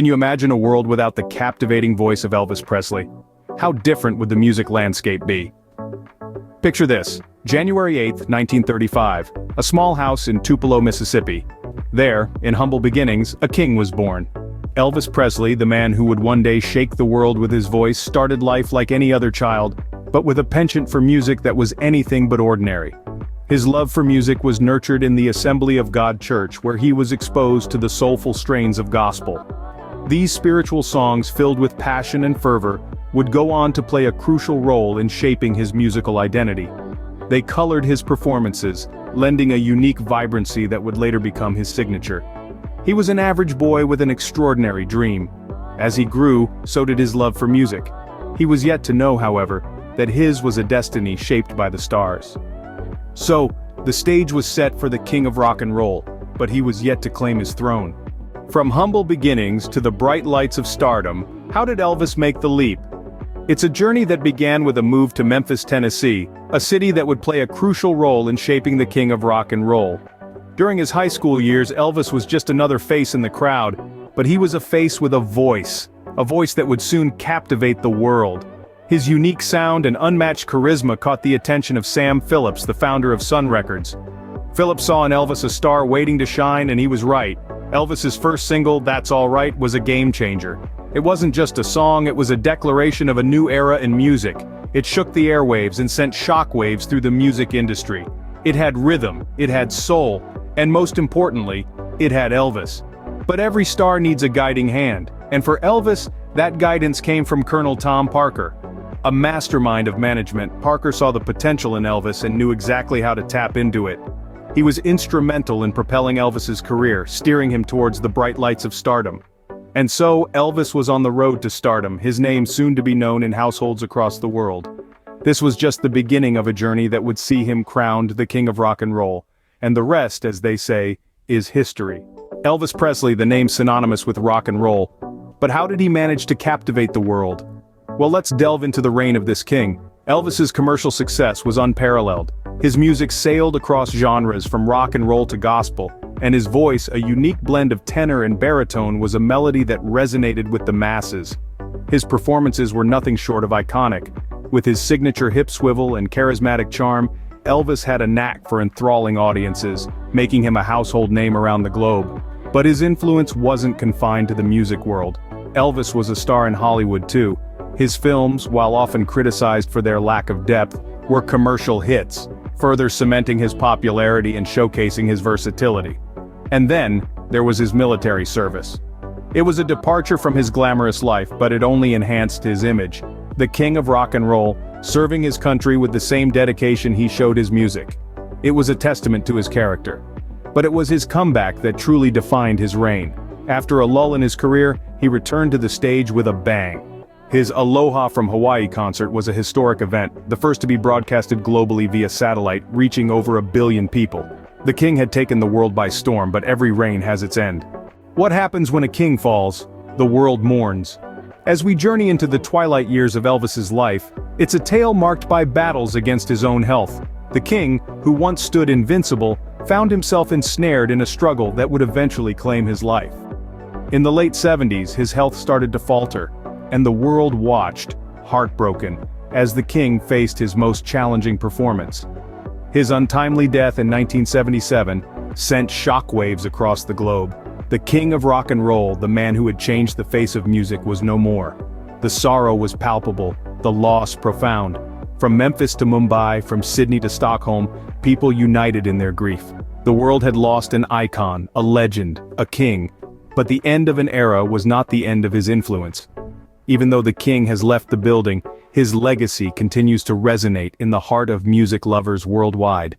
Can you imagine a world without the captivating voice of Elvis Presley? How different would the music landscape be? Picture this, January 8, 1935, a small house in Tupelo, Mississippi. There, in humble beginnings, a king was born. Elvis Presley, the man who would one day shake the world with his voice, started life like any other child, but with a penchant for music that was anything but ordinary. His love for music was nurtured in the Assembly of God Church, where he was exposed to the soulful strains of gospel. These spiritual songs, filled with passion and fervor, would go on to play a crucial role in shaping his musical identity. They colored his performances, lending a unique vibrancy that would later become his signature. He was an average boy with an extraordinary dream. As he grew, so did his love for music. He was yet to know, however, that his was a destiny shaped by the stars. So, the stage was set for the king of rock and roll, but he was yet to claim his throne. From humble beginnings to the bright lights of stardom, how did Elvis make the leap? It's a journey that began with a move to Memphis, Tennessee, a city that would play a crucial role in shaping the king of rock and roll. During his high school years, Elvis was just another face in the crowd, but he was a face with a voice that would soon captivate the world. His unique sound and unmatched charisma caught the attention of Sam Phillips, the founder of Sun Records. Phillips saw in Elvis a star waiting to shine, and he was right. Elvis's first single, "That's All Right," was a game-changer. It wasn't just a song, it was a declaration of a new era in music. It shook the airwaves and sent shockwaves through the music industry. It had rhythm, it had soul, and most importantly, it had Elvis. But every star needs a guiding hand, and for Elvis, that guidance came from Colonel Tom Parker. A mastermind of management, Parker saw the potential in Elvis and knew exactly how to tap into it. He was instrumental in propelling Elvis's career, steering him towards the bright lights of stardom. And so, Elvis was on the road to stardom, his name soon to be known in households across the world. This was just the beginning of a journey that would see him crowned the king of rock and roll. And the rest, as they say, is history. Elvis Presley, the name synonymous with rock and roll. But how did he manage to captivate the world? Well, let's delve into the reign of this king. Elvis's commercial success was unparalleled. His music sailed across genres from rock and roll to gospel, and his voice, a unique blend of tenor and baritone, was a melody that resonated with the masses. His performances were nothing short of iconic. With his signature hip swivel and charismatic charm, Elvis had a knack for enthralling audiences, making him a household name around the globe. But his influence wasn't confined to the music world. Elvis was a star in Hollywood too. His films, while often criticized for their lack of depth, were commercial hits, further cementing his popularity and showcasing his versatility. And then, there was his military service. It was a departure from his glamorous life, but it only enhanced his image. The king of rock and roll, serving his country with the same dedication he showed his music. It was a testament to his character. But it was his comeback that truly defined his reign. After a lull in his career, he returned to the stage with a bang. His Aloha from Hawaii concert was a historic event, the first to be broadcasted globally via satellite, reaching over 1 billion people. The king had taken the world by storm, but every reign has its end. What happens when a king falls? The world mourns. As we journey into the twilight years of Elvis's life, it's a tale marked by battles against his own health. The king, who once stood invincible, found himself ensnared in a struggle that would eventually claim his life. In the late 70s, his health started to falter, and the world watched, heartbroken, as the king faced his most challenging performance. His untimely death in 1977 sent shockwaves across the globe. The king of rock and roll, the man who had changed the face of music, was no more. The sorrow was palpable, the loss profound. From Memphis to Mumbai, from Sydney to Stockholm, people united in their grief. The world had lost an icon, a legend, a king. But the end of an era was not the end of his influence. Even though the king has left the building, his legacy continues to resonate in the heart of music lovers worldwide.